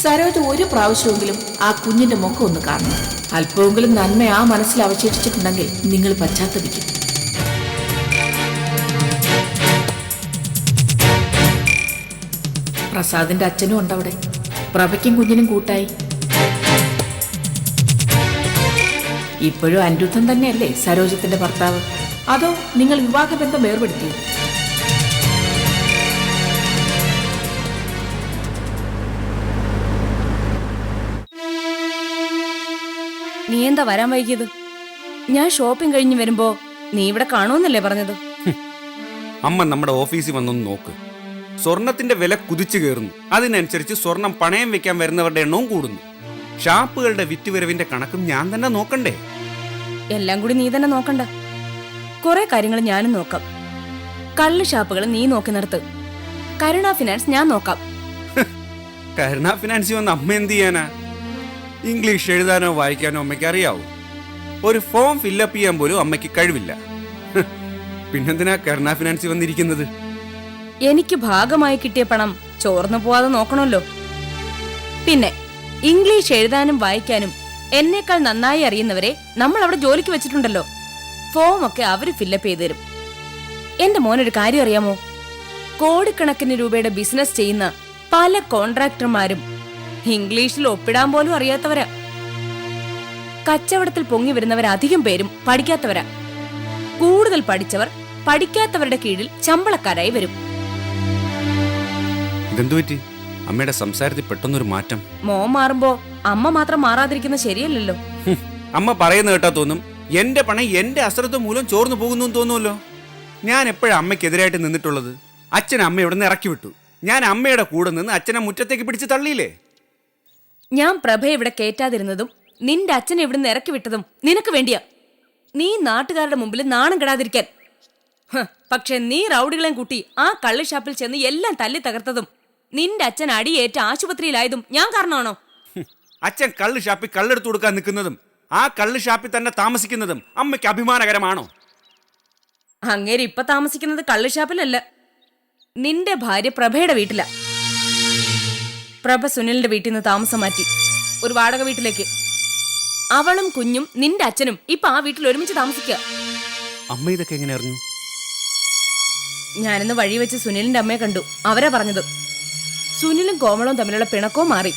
സരോജ ഒരു പ്രാവശ്യമെങ്കിലും ആ കുഞ്ഞിന്റെ മുഖം ഒന്ന് കാണണം. അല്പമെങ്കിലും നന്മ ആ മനസ്സിൽ അവശേഷിച്ചിട്ടുണ്ടെങ്കിൽ നിങ്ങൾ പശ്ചാത്തപിക്കും. പ്രസാദിന്റെ അച്ഛനും ഉണ്ടവിടെ. പ്രഭയ്ക്കും കുഞ്ഞിനും കൂട്ടായി. ഇപ്പോഴും അനിരുദ്ധൻ തന്നെയല്ലേ സരോജത്തിന്റെ ഭർത്താവ്? അതോ നിങ്ങൾ വിവാഹബന്ധം വേർപെടുത്തിയോ? നീ എന്താ വരാൻ വൈകിയത്? ഞാൻ ഷോപ്പിംഗ് കഴിഞ്ഞ് വരുമ്പോ നീ ഇവിടെ കാണുമെന്നല്ലേ പറഞ്ഞത്? അമ്മ നമ്മുടെ ഓഫീസിൽ വന്നൊന്ന് നോക്ക്. സ്വർണത്തിന്റെ വില കുതിച്ചു കയറുന്നു. അതിനനുസരിച്ച് സ്വർണം പണയം വെക്കാൻ വരുന്നവരുടെ എണ്ണവും കൂടുന്നു. ഷാപ്പുകളുടെ വിറ്റുവരവിന്റെ കണക്കും ഞാൻ തന്നെ നോക്കണ്ടേ? എല്ലാം കൂടി നീ തന്നെ നോക്കണ്ട. കുറെ കാര്യങ്ങൾ ഞാനും നോക്കാം. കള്ള് ഷാപ്പുകൾ നീ നോക്കി നിർത്ത്. കരുണ ഫിനാൻസ് ഞാൻ നോക്കാം. കരുണ ഫിനാൻസിൽ വന്ന് അമ്മ എന്ത് ചെയ്യാനാ? ഇംഗ്ലീഷ് എഴുതാനോ വായിക്കാനോ അമ്മയ്ക്ക് അറിയാവൂ. ഒരു ഫോം ഫില്ലപ്പ് ചെയ്യാൻ പോലും അമ്മയ്ക്ക് കഴിവില്ല. പിന്നെന്തിനാ കരുണ ഫിനാൻസിൽ വന്നിരിക്കുന്നത്? എനിക്ക് ഭാഗമായി കിട്ടിയ പണം ചോർന്നു പോവാതെ നോക്കണമല്ലോ. പിന്നെ ഇംഗ്ലീഷ് എഴുതാനും വായിക്കാനും എന്നേക്കാൾ നന്നായി അറിയുന്നവരെ നമ്മൾ അവിടെ ജോലിക്ക് വെച്ചിട്ടുണ്ടല്ലോ. ഫോം ഒക്കെ അവര് ഫില്ലപ്പ് ചെയ്തു തരും. എന്റെ മോനൊരു കാര്യം അറിയാമോ? കോടിക്കണക്കിന് രൂപയുടെ ബിസിനസ് ചെയ്യുന്ന പല കോൺട്രാക്ടർമാരും ഇംഗ്ലീഷിൽ ഒപ്പിടാൻ പോലും അറിയാത്തവരാ. കച്ചവടത്തിൽ പൊങ്ങി വരുന്നവരധികം പേരും പഠിക്കാത്തവരാ. കൂടുതൽ പഠിച്ചവർ പഠിക്കാത്തവരുടെ കീഴിൽ ശമ്പളക്കാരായി വരും. ഇതെന്തുപറ്റി? അമ്മയുടെ സംസാരത്തിൽ പെട്ടെന്നൊരു മാറ്റം. മോൻ മാറുമ്പോ അമ്മ മാത്രം മാറാതിരിക്കുന്ന ശരിയല്ലല്ലോ. അമ്മ പറയുന്ന കേട്ടാ തോന്നും എന്റെ പണം എന്റെ അശ്രദ്ധ മൂലം ചോർന്നു പോകുന്നു തോന്നുമല്ലോ. ഞാൻ എപ്പോഴാണ് അമ്മയ്ക്കെതിരായിട്ട് നിന്നിട്ടുള്ളത്? അച്ഛൻ അമ്മ ഇവിടെ നിന്ന് ഇറക്കി വിട്ടു. ഞാൻ അമ്മയുടെ കൂടെ നിന്ന് അച്ഛനെ മുറ്റത്തേക്ക് പിടിച്ച് തള്ളിയില്ലേ? ഞാൻ പ്രഭയെ ഇവിടെ കേറ്റാതിരുന്നതും നിന്റെ അച്ഛനെ ഇവിടുന്ന് ഇറക്കി വിട്ടതും നിനക്ക് വേണ്ടിയാ. നീ നാട്ടുകാരുടെ മുമ്പിൽ നാണം കെടാതിരിക്കാൻ. പക്ഷെ നീ റൗഡികളെയും കൂട്ടി ആ കള്ള് ഷാപ്പിൽ ചെന്ന് എല്ലാം തല്ലി തകർത്തതും നിന്റെ അച്ഛൻ അടിയേറ്റ് ആശുപത്രിയിലായതും ഞാൻ കാരണമാണോ? അച്ഛൻ കള്ള് ഷാപ്പിൽ കള്ളെടുത്തു കൊടുക്കാൻ നിൽക്കുന്നതും ആ കള്ള് ഷാപ്പിൽ തന്നെ താമസിക്കുന്നതും അമ്മയ്ക്ക് അഭിമാനകരമാണോ? അങ്ങേര് ഇപ്പൊ താമസിക്കുന്നത് കള്ള് ഷാപ്പിലല്ല, നിന്റെ ഭാര്യ പ്രഭയുടെ വീട്ടിലാ. പ്രഭ സുനിലിന്റെ വീട്ടിൽ നിന്ന് താമസം മാറ്റി ഒരു വാടക വീട്ടിലേക്ക്. അവളും കുഞ്ഞും നിന്റെ അച്ഛനും ഇപ്പൊ ആ വീട്ടിൽ ഒരുമിച്ച് താമസിക്കുക. അമ്മ ഇതൊക്കെ എങ്ങനെ അറിഞ്ഞു? ഞാനിന്ന് വഴി വെച്ച് സുനിലിന്റെ അമ്മയെ കണ്ടു. അവരാ പറഞ്ഞത്. സുനിലും കോമളവും തമ്മിലുള്ള പിണക്കവും മാറി.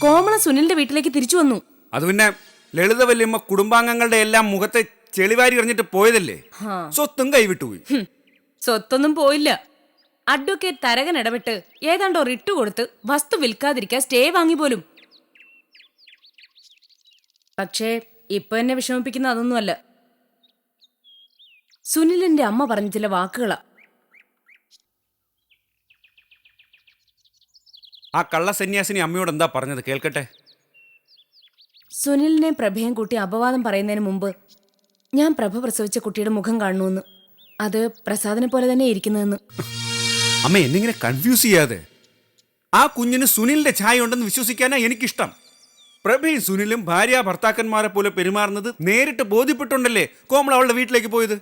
കോമളം സുനിലിന്റെ വീട്ടിലേക്ക് തിരിച്ചു വന്നു. അത് പിന്നെ ലളിത വല്യമ്മ കുടുംബാംഗങ്ങളുടെ എല്ലാം മുഖത്തെ ചെളിവാരി എറിഞ്ഞിട്ട് പോയതല്ലേ. സ്വത്തും കൈവിട്ടുപോയി. സ്വത്തൊന്നും പോയില്ല. അഡ്വക്കേറ്റ് തരകൻ ഇടപെട്ട് ഏതാണ്ടോ റിട്ടു കൊടുത്ത് വസ്തു വിൽക്കാതിരിക്കാൻ സ്റ്റേ വാങ്ങി പോലും. പക്ഷേ ഇപ്പൊ എന്നെ വിഷമിപ്പിക്കുന്ന അതൊന്നുമല്ല. സുനിലിന്റെ അമ്മ പറഞ്ഞ ചില വാക്കുകളാ. ആ കള്ള സന്യാസിനി അമ്മയോട് എന്താ പറഞ്ഞത്? കേൾക്കട്ടെ. സുനിലിനെ പ്രഭയും കൂട്ടി അപവാദം പറയുന്നതിന് മുമ്പ് ഞാൻ പ്രഭ പ്രസവിച്ച കുട്ടിയുടെ മുഖം കാണുന്നു. അത് പ്രസാദിനെ പോലെ തന്നെ ഇരിക്കുന്നതെന്ന്. അമ്മ എന്നിങ്ങനെ കൺഫ്യൂസ് ചെയ്യാതെ. ആ കുഞ്ഞിന് സുനിലിന്റെ ഛായ ഉണ്ടെന്ന് വിശ്വസിക്കാനാ എനിക്കിഷ്ടം. പ്രഭയും സുനിലും ഭാര്യ ഭർത്താക്കന്മാരെ പോലെ പെരുമാറുന്നത് നേരിട്ട് ബോധ്യപ്പെട്ടുണ്ടല്ലേ കോമള അവളുടെ വീട്ടിലേക്ക് പോയത്.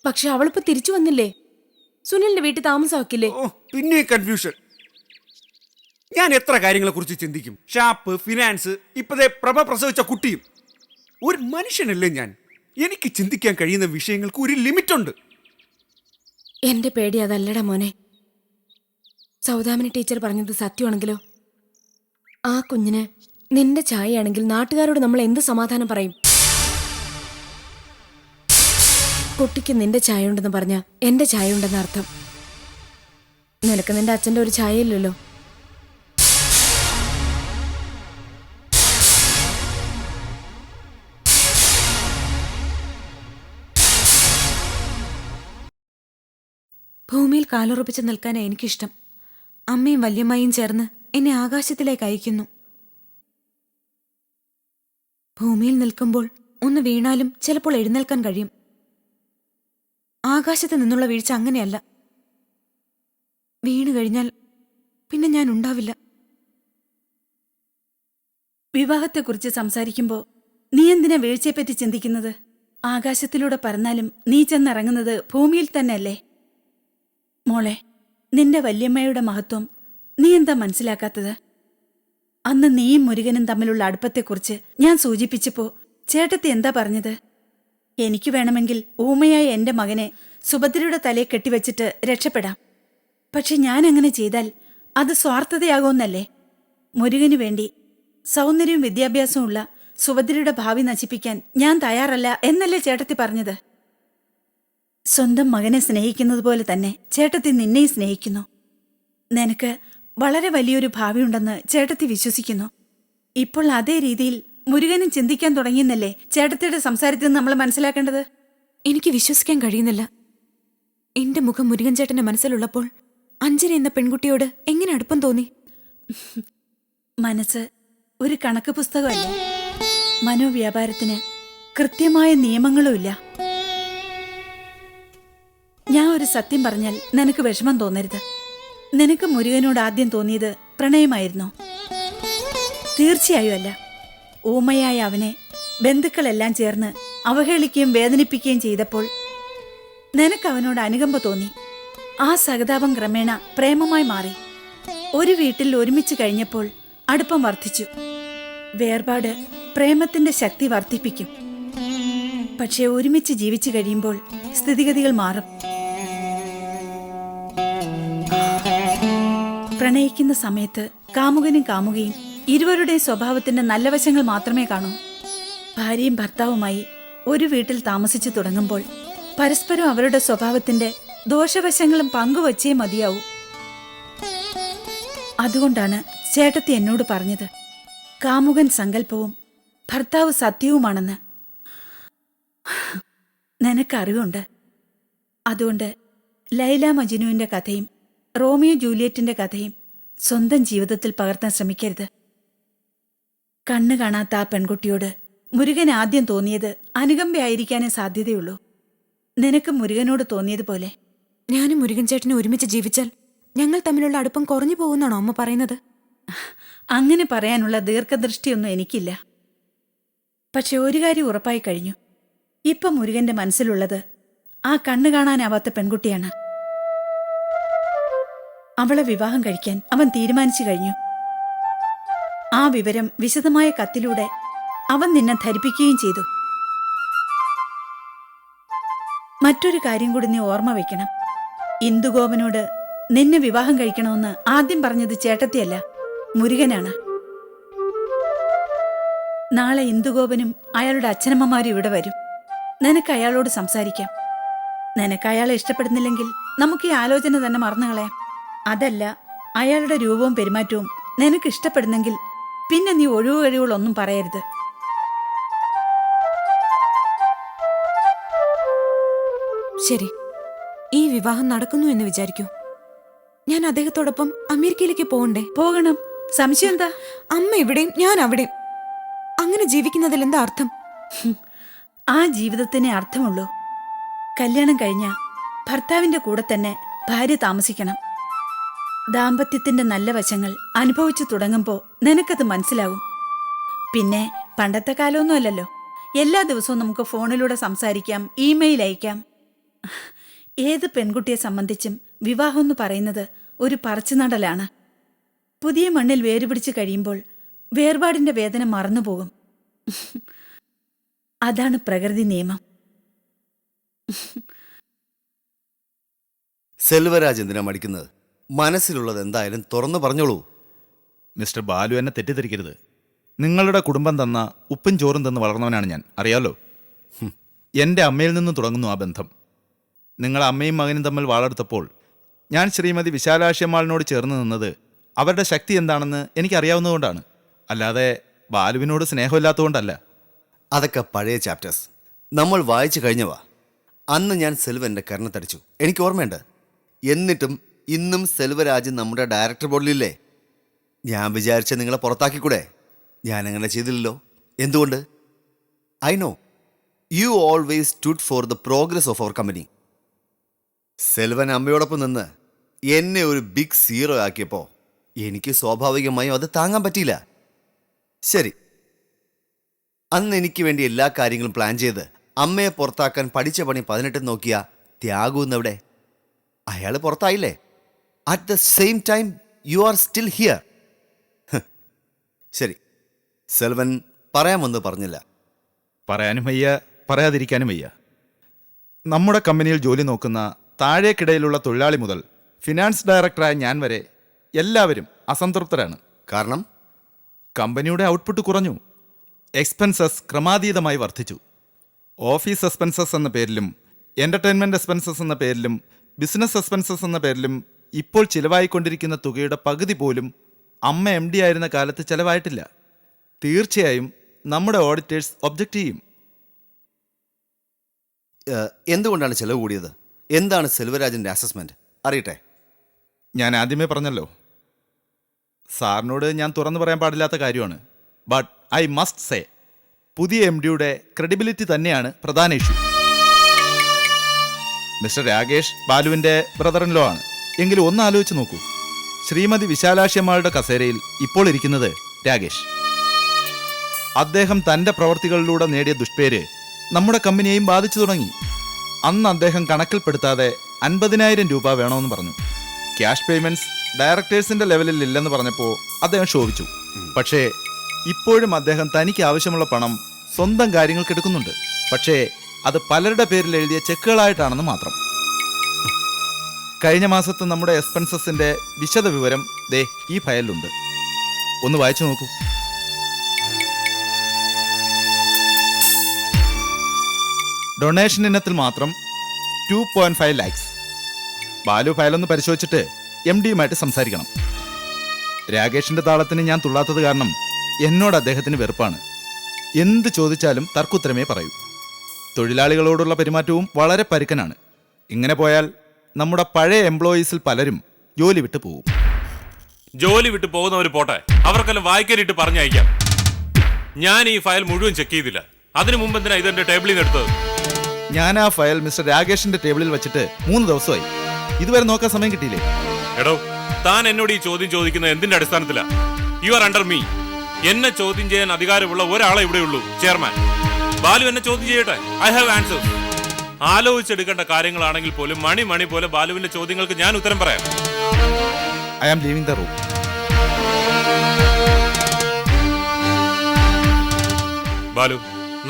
പക്ഷെ അവളിപ്പോ തിരിച്ചു വന്നില്ലേ? സുനിലിന്റെ വീട്ടിൽ താമസമാക്കില്ലേ? ഓ, പിന്നെ കൺഫ്യൂഷൻ. ഞാൻ എത്ര കാര്യങ്ങളെ കുറിച്ച് ചിന്തിക്കും. ഷാപ്പ്, ഫിനാൻസ്, ഇപ്പതേ പ്രഭ പ്രസവിച്ച കുട്ടിയും. ഒരു മനുഷ്യനല്ലേ ഞാൻ. എനിക്ക് ചിന്തിക്കാൻ കഴിയുന്ന വിഷയങ്ങൾക്ക് ഒരു ലിമിറ്റുണ്ട്. എന്റെ പേടി അതല്ലടാ മോനെ. സൗദാമിനി ടീച്ചർ പറഞ്ഞത് സത്യമാണെങ്കിലോ? ആ കുഞ്ഞിന് നിന്റെ ചായയാണെങ്കിൽ നാട്ടുകാരോട് നമ്മൾ എന്ത് സമാധാനം പറയും? കുട്ടിക്ക് നിന്റെ ചായ ഉണ്ടെന്ന് പറഞ്ഞാ എന്റെ ചായ ഉണ്ടെന്ന അർത്ഥം. നിനക്ക് നിന്റെ അച്ഛന്റെ ഒരു ചായ ഇല്ലല്ലോ. ഭൂമിയിൽ കാലുറപ്പിച്ച് നിൽക്കാനാ എനിക്കിഷ്ടം. അമ്മയും വല്യമ്മയും ചേർന്ന് എന്നെ ആകാശത്തിലേക്ക് അയക്കുന്നു. ഭൂമിയിൽ നിൽക്കുമ്പോൾ ഒന്ന് വീണാലും ചിലപ്പോൾ എഴുന്നേൽക്കാൻ കഴിയും. ആകാശത്ത് നിന്നുള്ള വീഴ്ച അങ്ങനെയല്ല. വീണു കഴിഞ്ഞാൽ പിന്നെ ഞാൻ ഉണ്ടാവില്ല. വിവാഹത്തെക്കുറിച്ച് സംസാരിക്കുമ്പോൾ നീ എന്തിനാ വീഴ്ചയെപ്പറ്റി ചിന്തിക്കുന്നത്? ആകാശത്തിലൂടെ പറന്നാലും നീ ചെന്നിറങ്ങുന്നത് ഭൂമിയിൽ തന്നെയല്ലേ? മോളെ, നിന്റെ വല്യമ്മയുടെ മഹത്വം നീ എന്താ മനസ്സിലാക്കാത്തത്? അന്ന് നീയും മുരുകനും തമ്മിലുള്ള അടുപ്പത്തെക്കുറിച്ച് ഞാൻ സൂചിപ്പിച്ചപ്പോ ചേട്ടത്തി എന്താ പറഞ്ഞത്? എനിക്ക് വേണമെങ്കിൽ ഊമയായ എന്റെ മകനെ സുഭദ്രയുടെ തലയെ കെട്ടിവെച്ചിട്ട് രക്ഷപ്പെടാം. പക്ഷെ ഞാൻ അങ്ങനെ ചെയ്താൽ അത് സ്വാർത്ഥതയാകുമെന്നല്ലേ? മുരുകനു വേണ്ടി സൗന്ദര്യവും വിദ്യാഭ്യാസവും ഉള്ള സുഭദ്രയുടെ ഭാവി നശിപ്പിക്കാൻ ഞാൻ തയ്യാറല്ല എന്നല്ലേ ചേട്ടത്തി പറഞ്ഞത്? സ്വന്തം മകനെ സ്നേഹിക്കുന്നത് പോലെ തന്നെ ചേട്ടത്തി നിന്നെയും സ്നേഹിക്കുന്നു. നിനക്ക് വളരെ വലിയൊരു ഭാവിയുണ്ടെന്ന് ചേട്ടത്തി വിശ്വസിക്കുന്നു. ഇപ്പോൾ അതേ രീതിയിൽ മുരുകനും ചിന്തിക്കാൻ തുടങ്ങിയെന്നല്ലേ ചേട്ടത്തിയുടെ സംസാരത്തിൽ നിന്ന് നമ്മൾ മനസ്സിലാക്കേണ്ടത്? എനിക്ക് വിശ്വസിക്കാൻ കഴിയുന്നില്ല. എന്റെ മുഖം മുരുകൻ ചേട്ടന്റെ മനസ്സിലുള്ളപ്പോൾ അഞ്ജന എന്ന പെൺകുട്ടിയോട് എങ്ങനെ അടുപ്പം തോന്നി? മനസ്സ് ഒരു കണക്ക് പുസ്തകമല്ല. മനോവ്യാപാരത്തിന് കൃത്യമായ നിയമങ്ങളുമില്ല. ഞാൻ ഒരു സത്യം പറഞ്ഞാൽ നിനക്ക് വിഷമം തോന്നരുത്. നിനക്ക് മുരുകനോട് ആദ്യം തോന്നിയത് പ്രണയമായിരുന്നോ? തീർച്ചയായും അല്ല. ഊമയായ അവനെ ബന്ധുക്കളെല്ലാം ചേർന്ന് അവഹേളിക്കുകയും വേദനിപ്പിക്കുകയും ചെയ്തപ്പോൾ നിനക്ക് അവനോട് അനുകമ്പ തോന്നി. ആ സഹതാപം ക്രമേണ പ്രേമമായി മാറി. ഒരു വീട്ടിൽ ഒരുമിച്ച് കഴിഞ്ഞപ്പോൾ അടുപ്പം വർദ്ധിച്ചു. വേർപാട് പ്രേമത്തിന്റെ ശക്തി വർദ്ധിപ്പിക്കും. പക്ഷെ ഒരുമിച്ച് ജീവിച്ചു കഴിയുമ്പോൾ സ്ഥിതിഗതികൾ മാറും. പ്രണയിക്കുന്ന സമയത്ത് കാമുകനും കാമുകയും ഇരുവരുടെയും സ്വഭാവത്തിന്റെ നല്ല വശങ്ങൾ മാത്രമേ കാണൂ. ഭാര്യയും ഭർത്താവുമായി ഒരു വീട്ടിൽ താമസിച്ചു തുടങ്ങുമ്പോൾ പരസ്പരം അവരുടെ സ്വഭാവത്തിന്റെ ദോഷവശങ്ങളും പങ്കുവച്ചേ മതിയാവൂ. അതുകൊണ്ടാണ് ചേട്ടത്തി എന്നോട് പറഞ്ഞത് കാമുകൻ സങ്കല്പവും ഭർത്താവ് സത്യവുമാണെന്ന്. നിനക്കറിവുണ്ട്. അതുകൊണ്ട് ലൈല മജ്നുവിന്റെ കഥയും റോമിയോ ജൂലിയറ്റിന്റെ കഥയും സ്വന്തം ജീവിതത്തിൽ പകർത്താൻ ശ്രമിക്കരുത്. കണ്ണു കാണാത്ത ആ പെൺകുട്ടിയോട് മുരുകൻ ആദ്യം തോന്നിയത് അനുകമ്പയായിരിക്കാനേ സാധ്യതയുള്ളൂ. നിനക്ക് മുരുകനോട് തോന്നിയതുപോലെ. ഞാനും മുരുകൻ ചേട്ടനെ ഒരുമിച്ച് ജീവിച്ചാൽ ഞങ്ങൾ തമ്മിലുള്ള അടുപ്പം കുറഞ്ഞു പോകുന്നാണോ അമ്മ പറയുന്നത്? അങ്ങനെ പറയാനുള്ള ദീർഘദൃഷ്ടിയൊന്നും എനിക്കില്ല. പക്ഷെ ഒരു കാര്യം ഉറപ്പായി കഴിഞ്ഞു. ഇപ്പം മുരുകന്റെ മനസ്സിലുള്ളത് ആ കണ്ണു കാണാനാവാത്ത പെൺകുട്ടിയാണ്. അവളെ വിവാഹം കഴിക്കാൻ അവൻ തീരുമാനിച്ചു കഴിഞ്ഞു. ആ വിവരം വിശദമായ കത്തിലൂടെ അവൻ നിന്നെ ധരിപ്പിക്കുകയും ചെയ്തു. മറ്റൊരു കാര്യം കൂടി നീ ഓർമ്മ വയ്ക്കണം. ഇന്ദുഗോപനോട് നിന്നെ വിവാഹം കഴിക്കണമെന്ന് ആദ്യം പറഞ്ഞത് ചേട്ടത്തിയല്ല, മുരുകനാണ്. നാളെ ഇന്ദുഗോപനും അയാളുടെ അച്ഛനമ്മമാരും ഇവിടെ വരും. നിനക്ക് അയാളോട് സംസാരിക്കാം. നിനക്ക് അയാളെ ഇഷ്ടപ്പെടുന്നില്ലെങ്കിൽ നമുക്ക് ഈ ആലോചന തന്നെ മറന്നുകളയാം. അതല്ല, അയാളുടെ രൂപവും പെരുമാറ്റവും നിനക്ക് ഇഷ്ടപ്പെടുന്നെങ്കിൽ പിന്നെ നീ ഒഴിവുകഴിവുകളൊന്നും പറയരുത്. ശരി, ഈ വിവാഹം നടക്കുന്നു എന്ന് വിചാരിക്കൂ. ഞാൻ അദ്ദേഹത്തോടൊപ്പം അമേരിക്കയിലേക്ക് പോകണ്ടേ? പോകണം. സംശയം എന്താ? അമ്മ ഇവിടെയും ഞാൻ അവിടെയും. അങ്ങനെ ജീവിക്കുന്നതിൽ എന്താ അർത്ഥം? ആ ജീവിതത്തിനെ അർത്ഥമുള്ളൂ. കല്യാണം കഴിഞ്ഞ ഭർത്താവിന്റെ കൂടെ തന്നെ ഭാര്യ താമസിക്കണം. ദാമ്പത്യത്തിന്റെ നല്ല വശങ്ങൾ അനുഭവിച്ചു തുടങ്ങുമ്പോൾ നിനക്കത് മനസ്സിലാവും. പിന്നെ പണ്ടത്തെ കാലമൊന്നും അല്ലല്ലോ. എല്ലാ ദിവസവും നമുക്ക് ഫോണിലൂടെ സംസാരിക്കാം, ഇമെയിൽ അയക്കാം. ഏത് പെൺകുട്ടിയെ സംബന്ധിച്ചും വിവാഹം എന്ന് പറയുന്നത് ഒരു പറിച്ചുനടലാണ്. പുതിയ മണ്ണിൽ വേരുപിടിച്ച് കഴിയുമ്പോൾ വേർപാടിന്റെ വേദന മറന്നുപോകും. അതാണ് പ്രകൃതി നിയമം. സെൽവരാജ് എന്തിനാ മടിക്കുന്നത്? മനസ്സിലുള്ളത് എന്തായാലും തുറന്നു പറഞ്ഞോളൂ. മിസ്റ്റർ ബാലു എന്നെ തെറ്റിദ്ധരിക്കരുത്. നിങ്ങളുടെ കുടുംബം തന്ന ഉപ്പും ചോറും തന്ന് വളർന്നവനാണ് ഞാൻ, അറിയാലോ. എൻ്റെ അമ്മയിൽ നിന്ന് തുടങ്ങുന്നു ആ ബന്ധം. നിങ്ങൾ അമ്മയും മകനും തമ്മിൽ വാളെടുത്തപ്പോൾ ഞാൻ ശ്രീമതി വിശാലാക്ഷിയമ്മാളിനോട് ചേർന്ന് നിന്നത് അവരുടെ ശക്തി എന്താണെന്ന് എനിക്കറിയാവുന്നതുകൊണ്ടാണ്, അല്ലാതെ ബാലുവിനോട് സ്നേഹമില്ലാത്തതുകൊണ്ടല്ല. അതൊക്കെ പഴയ ചാപ്റ്റേഴ്സ്, നമ്മൾ വായിച്ചു കഴിഞ്ഞവാ. അന്ന് ഞാൻ സെൽവൻ്റെ കർണത്തടിച്ചു, എനിക്ക് ഓർമ്മയുണ്ട്. എന്നിട്ടും ഇന്നും സെൽവരാജ് നമ്മുടെ ഡയറക്ടർ ബോർഡിലില്ലേ? ഞാൻ വിചാരിച്ച നിങ്ങളെ പുറത്താക്കിക്കൂടെ? ഞാനങ്ങനെ ചെയ്തില്ലല്ലോ. എന്തുകൊണ്ട്? I know you always stood for the progress of our company. Selvan അമ്മയോടൊപ്പം നിന്ന് എന്നെ ഒരു ബിഗ് സീറോ ആക്കിയപ്പോൾ എനിക്ക് സ്വാഭാവികമായും അത് താങ്ങാൻ പറ്റിയില്ല. ശരി, അന്ന് എനിക്ക് വേണ്ടി എല്ലാ കാര്യങ്ങളും പ്ലാൻ ചെയ്ത് അമ്മയെ പുറത്താക്കാൻ പഠിച്ച പണി 18 നോക്കിയ ത്യാഗുന്നവിടെ? അയാൾ പുറത്തായില്ലേ? At the same time you are still here. ശരി, സെൽവൻ പറയാമെന്ന് പറഞ്ഞില്ല. പറയാനും വയ്യ, പറയാതിരിക്കാനും വയ്യ. നമ്മുടെ കമ്പനിയിൽ ജോലി നോക്കുന്ന താഴേക്കിടയിലുള്ള തൊഴിലാളി മുതൽ ഫിനാൻസ് ഡയറക്ടറായ ഞാൻ വരെ എല്ലാവരും അസംതൃപ്തരാണ്. കാരണം കമ്പനിയുടെ ഔട്ട്പുട്ട് കുറഞ്ഞു, എക്സ്പെൻസസ് ക്രമാതീതമായി വർദ്ധിച്ചു. ഓഫീസ് എക്സ്പെൻസസ് എന്ന പേരിലും എൻ്റർടൈൻമെൻറ്റ് എക്സ്പെൻസസ് എന്ന പേരിലും ബിസിനസ് എക്സ്പെൻസസ് എന്ന പേരിലും ഇപ്പോൾ ചിലവായിക്കൊണ്ടിരിക്കുന്ന തുകയുടെ പകുതി പോലും അമ്മ MD ആയിരുന്ന കാലത്ത് ചിലവായിട്ടില്ല. തീർച്ചയായും നമ്മുടെ ഓഡിറ്റേഴ്സ് ഒബ്ജക്റ്റ് ചെയ്യും. എന്തുകൊണ്ടാണ് ചെലവ് കൂടിയത്? എന്താണ് സെൽവരാജിൻ്റെ അസസ്മെൻറ്റ്? അറിയട്ടെ. ഞാൻ ആദ്യമേ പറഞ്ഞല്ലോ, സാറിനോട് ഞാൻ തുറന്നു പറയാൻ പാടില്ലാത്ത കാര്യമാണ്. ബട്ട് ഐ മസ്റ്റ് സേ, പുതിയ MDയുടെ ക്രെഡിബിലിറ്റി തന്നെയാണ് പ്രധാന ഇഷ്യൂ. മിസ്റ്റർ രാകേഷ് ബാലുവിൻ്റെ ബ്രദർ ഇൻ ലോ ആണ്. എങ്കിലും ഒന്ന് ആലോചിച്ച് നോക്കൂ, ശ്രീമതി വിശാലാക്ഷിയമ്മയുടെ കസേരയിൽ ഇപ്പോൾ ഇരിക്കുന്നത് രാകേഷ്. അദ്ദേഹം തൻ്റെ പ്രവർത്തികളിലൂടെ നേടിയ ദുഷ്പേര് നമ്മുടെ കമ്പനിയെയും ബാധിച്ചു തുടങ്ങി. അന്ന് അദ്ദേഹം കണക്കിൽപ്പെടുത്താതെ 50,000 രൂപ വേണമെന്ന് പറഞ്ഞു. ക്യാഷ് പേയ്മെന്റ്സ് ഡയറക്ടേഴ്സിന്റെ ലെവലിൽ ഇല്ലെന്ന് പറഞ്ഞപ്പോൾ അദ്ദേഹം ക്ഷോഭിച്ചു. പക്ഷേ ഇപ്പോഴും അദ്ദേഹം തനിക്ക് ആവശ്യമുള്ള പണം സ്വന്തം കാര്യങ്ങൾക്ക് എടുക്കുന്നുണ്ട്. പക്ഷേ അത് പലരുടെ പേരിൽ എഴുതിയ ചെക്കുകളായിട്ടാണെന്ന് മാത്രം. കഴിഞ്ഞ മാസത്തെ നമ്മുടെ എക്സ്പെൻസസിന്റെ വിശദ വിവരം ദേ ഈ ഫയലിലുണ്ട്. ഒന്ന് വായിച്ചു നോക്കൂ. ഡൊണേഷൻ ഇനത്തിൽ മാത്രം 2.5 lakhs. ബാലു ഫയലൊന്ന് പരിശോധിച്ചിട്ട് MDയുമായിട്ട് സംസാരിക്കണം. രാകേഷിന്റെ താളത്തിന് ഞാൻ തുള്ളാത്തത് കാരണം എന്നോട് അദ്ദേഹത്തിന് വെറുപ്പാണ്. എന്ത് ചോദിച്ചാലും തർക്കുത്തരമേ പറയൂ. തൊഴിലാളികളോടുള്ള പെരുമാറ്റവും വളരെ പരുക്കനാണ്. ഇങ്ങനെ പോയാൽ നമ്മുടെ പഴയ എംപ്ലോയീസിൽ പലരും ജോലി വിട്ടു പോകും. ജോലി വിട്ട് പോകുന്നവർ പോട്ടെ, അവർക്കെല്ലാം വായിക്കാനിട്ട് പറഞ്ഞയക്കാം. ഞാൻ ഈ ഫയൽ മുഴുവൻ ചെക്ക് ചെയ്തില്ല. അതിനു മുമ്പ് എന്തിനാ ഇതെന്റെ ടേബിളിൽ നിന്ന് എടുത്തത്? ഞാൻ ആ ഫയൽ മിസ്റ്റർ രാകേഷിന്റെ ടേബിളിൽ വെച്ചിട്ട് 3 ദിവസമായി. ഇതുവരെ നോക്കാൻ സമയം കിട്ടിയില്ലേ? എടോ, താൻ എന്നോട് ഈ ചോദ്യം ചോദിക്കുന്നത് എന്തിന്റെ അടിസ്ഥാനത്തിലാ? You are under me. എന്നെ ചോദ്യം ചെയ്യാൻ അധികാരമുള്ള ഒരാളെ ഇവിടെ ഉള്ളൂ, ചെയർമാൻ. ബാലു എന്നെ ചോദ്യം ചെയ്യട്ടെ. I have answers. ആലോചിച്ചെടുക്കേണ്ട കാര്യങ്ങളാണെങ്കിൽ പോലും മണി പോലെ ബാലുവിന്റെ ചോദ്യങ്ങൾക്ക് ഞാൻ ഉത്തരം പറയാം. I am leaving the room. Balu,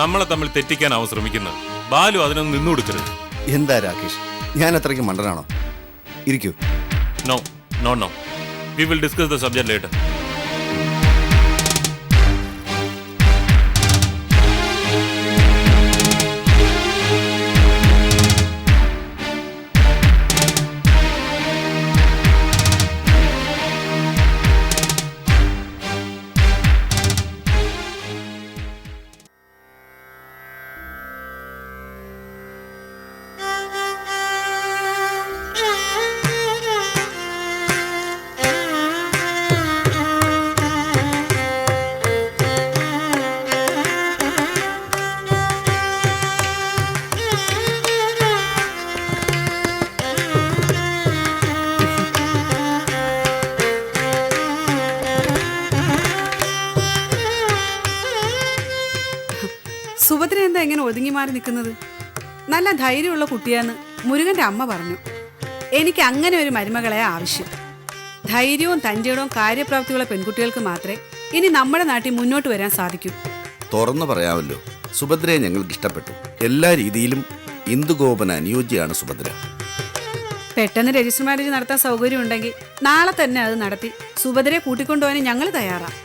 നമ്മളെ തമ്മിൽ തെറ്റിക്കാനാവും ശ്രമിക്കുന്നത്. ബാലു അതിനൊന്നും നിന്നു കൊടുക്കരുത്. എന്താ രാകേഷ്, ഞാൻ അത്രയ്ക്ക് മണ്ടനാണോ? ഇരിക്കൂ. No no no, we will discuss the subject later. Subhadra എന്താ ഇങ്ങനെ ഒതുങ്ങി മാറി നിൽക്കുന്നത്? നല്ല ധൈര്യമുള്ള കുട്ടിയാന്ന് മുരുകന്റെ അമ്മ പറഞ്ഞു. എനിക്ക് അങ്ങനെ ഒരു മരുമകളെ ആവശ്യം. ധൈര്യവും തൻ്റെയിടവും കാര്യപ്രാപ്തിയുള്ള പെൺകുട്ടികൾക്ക് മാത്രമേ ഇനി നമ്മുടെ നാട്ടിൽ മുന്നോട്ട് വരാൻ സാധിക്കൂ. തുറന്നു പറയാമല്ലോ, സുഭദ്രയെ ഞങ്ങൾക്ക് ഇഷ്ടപ്പെട്ടു. എല്ലാ രീതിയിലും ഇന്ദുഗോപന് അനുയോജ്യമാണ് സുഭദ്ര. പെട്ടെന്ന് രജിസ്റ്റർ മാരേജ് നടത്താൻ സൗകര്യം ഉണ്ടെങ്കിൽ നാളെ തന്നെ അത് നടത്തി സുഭദ്രയെ കൂട്ടിക്കൊണ്ടുപോകാൻ ഞങ്ങൾ തയ്യാറാണ്.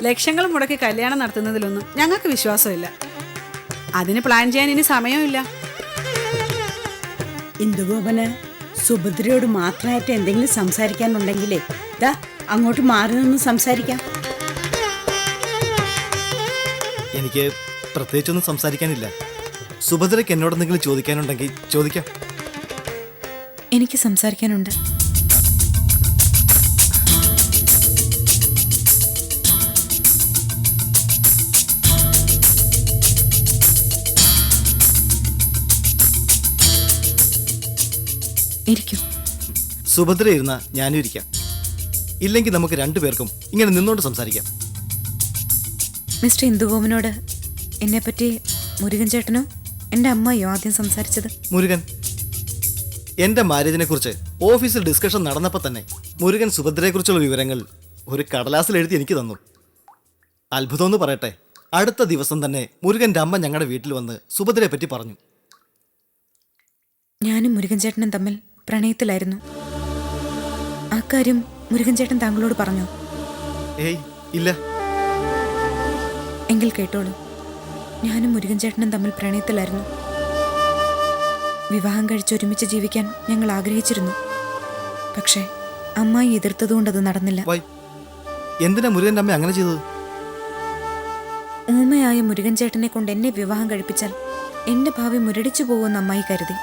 ലക്ഷങ്ങൾ മുടക്കി കല്യാണം നടത്തുന്നതിലൊന്നും ഞങ്ങൾക്ക് വിശ്വാസമില്ല. അതിന് പ്ലാൻ ചെയ്യാൻ ഇനി സമയമില്ല. ഇന്ദുഗോപന് സുഭദ്രയോട് മാത്രമായിട്ട് എന്തെങ്കിലും സംസാരിക്കാനുണ്ടെങ്കിലേ ദാ അങ്ങോട്ട് മാറി നിന്ന് സംസാരിക്കാം. എനിക്ക് പ്രത്യേകിച്ചൊന്നും സംസാരിക്കാനില്ല. സുഭദ്രയ്ക്ക് എന്നോട് എന്തെങ്കിലും ചോദിക്കാനുണ്ടെങ്കിൽ ചോദിക്കാം. എനിക്ക് സംസാരിക്കാനുണ്ട്. ഇരിക്കും. സുഭദ്ര ഇരുന്ന ഞാനും ഇരിക്കാം. ഇല്ലെങ്കിൽ നമുക്ക് രണ്ടുപേർക്കും ഇങ്ങനെ നിന്നോണ്ട് സംസാരിക്കാം. മിസ്റ്റർ ഇന്ദുഗോപനോട് എന്നെപ്പറ്റി മുരുകൻ ചേട്ടനോ എൻ്റെ അമ്മയോ ആദ്യം സംസാരിച്ചത്? മുരുകൻ, എൻ്റെ മാരേജിനെ കുറിച്ച് ഓഫീസിൽ ഡിസ്കഷൻ നടന്നപ്പോൾ തന്നെ മുരുകൻ സുഭദ്രയെക്കുറിച്ചുള്ള വിവരങ്ങൾ ഒരു കടലാസിൽ എഴുതി എനിക്ക് തന്നു. അത്ഭുതം എന്ന് പറയട്ടെ, അടുത്ത ദിവസം തന്നെ മുരുകന്റെ അമ്മ ഞങ്ങളുടെ വീട്ടിൽ വന്ന് സുഭദ്രയെ പറ്റി പറഞ്ഞു. ഞാനും മുരുകൻ ചേട്ടനും തമ്മിൽ പ്രണയത്തിലായിരുന്നു. ആ കാര്യം മുരുകൻ ചേട്ടൻ താങ്കളോട് പറഞ്ഞോ? ഏയ് ഇല്ല. എങ്കിൽ കേട്ടോളൂ, ഞാനും മുരുകൻ ചേട്ടനും തമ്മിൽ പ്രണയത്തിലായിരുന്നു. വിവാഹം കഴിച്ച് ഒരുമിച്ച് ജീവിക്കാൻ ഞങ്ങൾ ആഗ്രഹിച്ചിരുന്നു. പക്ഷേ അമ്മായി എതിർത്തതുകൊണ്ട് അത് നടന്നില്ല. വൈ, എന്തിനാ മുരുകന്റെ അമ്മ അങ്ങനെ ചെയ്തത്? ഊമയായ മുരുകൻ ചേട്ടനെ കൊണ്ട് എന്നെ വിവാഹം കഴിപ്പിച്ചാൽ എന്റെ ഭാവി മുരടിച്ചു പോകുമെന്ന് അമ്മായി കരുതി.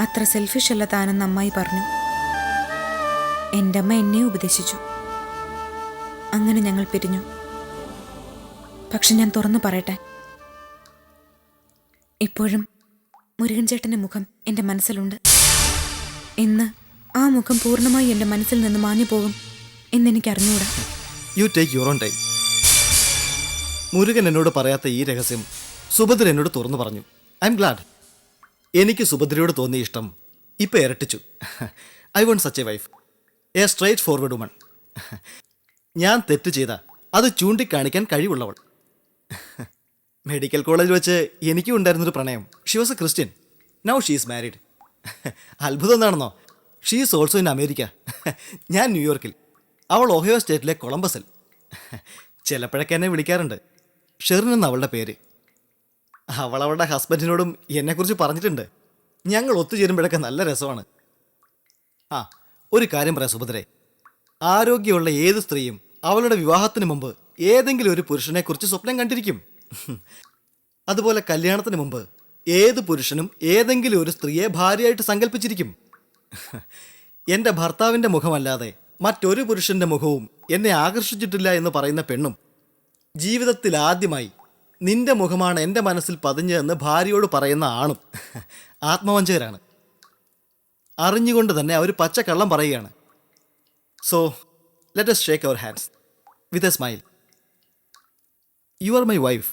അത്ര സെൽഫിഷ് അല്ല താനെന്ന് അമ്മായി പറഞ്ഞു. എൻ്റെ അമ്മ എന്നെ ഉപദേശിച്ചു. അങ്ങനെ ഞങ്ങൾ പിരിഞ്ഞു. പക്ഷെ ഞാൻ തുറന്നു പറയട്ടെ, ഇപ്പോഴും മുരുകൻ ചേട്ടന്റെ മുഖം എൻ്റെ മനസ്സിലുണ്ട്. ഇന്ന് ആ മുഖം പൂർണ്ണമായി എൻ്റെ മനസ്സിൽ നിന്ന് മാഞ്ഞു പോകും എന്നെനിക്ക് അറിഞ്ഞുകൂടാ. You take your own time. Murugan എന്നോട് പറയാത്ത ഈ രഹസ്യം സുഭദ്ര എന്നോട് തുറന്നു പറഞ്ഞു. I am glad. എനിക്ക് സുഭദ്രയോട് തോന്നിയ ഇഷ്ടം ഇപ്പം ഇരട്ടിച്ചു. I want such a wife, a straight forward woman. ഞാൻ തെറ്റ് ചെയ്ത അത് ചൂണ്ടിക്കാണിക്കാൻ കഴിവുള്ളവൾ. മെഡിക്കൽ കോളേജിൽ വെച്ച് എനിക്കും ഉണ്ടായിരുന്നൊരു പ്രണയം. She was A Christian. Now she is married. അത്ഭുതം എന്താണെന്നോ, she is also in America. ഞാൻ ന്യൂയോർക്കിൽ, അവൾ ഒഹയോ സ്റ്റേറ്റിലെ കൊളംബസിൽ. ചിലപ്പോഴൊക്കെ എന്നെ വിളിക്കാറുണ്ട്. ഷെറിൻ എന്ന അവളുടെ പേര്. അവൾ അവളുടെ ഹസ്ബൻഡിനോടും എന്നെക്കുറിച്ച് പറഞ്ഞിട്ടുണ്ട്. ഞങ്ങൾ ഒത്തുചേരുമ്പോഴൊക്കെ നല്ല രസമാണ്. ആ, ഒരു കാര്യം പറയാം സുഭദ്രേ, ആരോഗ്യമുള്ള ഏത് സ്ത്രീയും അവളുടെ വിവാഹത്തിന് മുമ്പ് ഏതെങ്കിലും ഒരു പുരുഷനെക്കുറിച്ച് സ്വപ്നം കണ്ടിരിക്കും. അതുപോലെ കല്യാണത്തിന് മുമ്പ് ഏത് പുരുഷനും ഏതെങ്കിലും ഒരു സ്ത്രീയെ ഭാര്യയായിട്ട് സങ്കല്പിച്ചിരിക്കും. എൻ്റെ ഭർത്താവിൻ്റെ മുഖമല്ലാതെ മറ്റൊരു പുരുഷൻ്റെ മുഖവും എന്നെ ആകർഷിച്ചിട്ടില്ല എന്ന് പറയുന്ന പെണ്ണും ജീവിതത്തിൽ ആദ്യമായി നിന്റെ മുഖമാണ് എൻ്റെ മനസ്സിൽ പതിഞ്ഞതെന്ന് ഭാര്യയോട് പറയുന്ന ആണും ആത്മവഞ്ചകരാണ്. അറിഞ്ഞുകൊണ്ട് തന്നെ അവർ പച്ചക്കള്ളം പറയുകയാണ്. So let us shake our hands with a smile. You are my wife.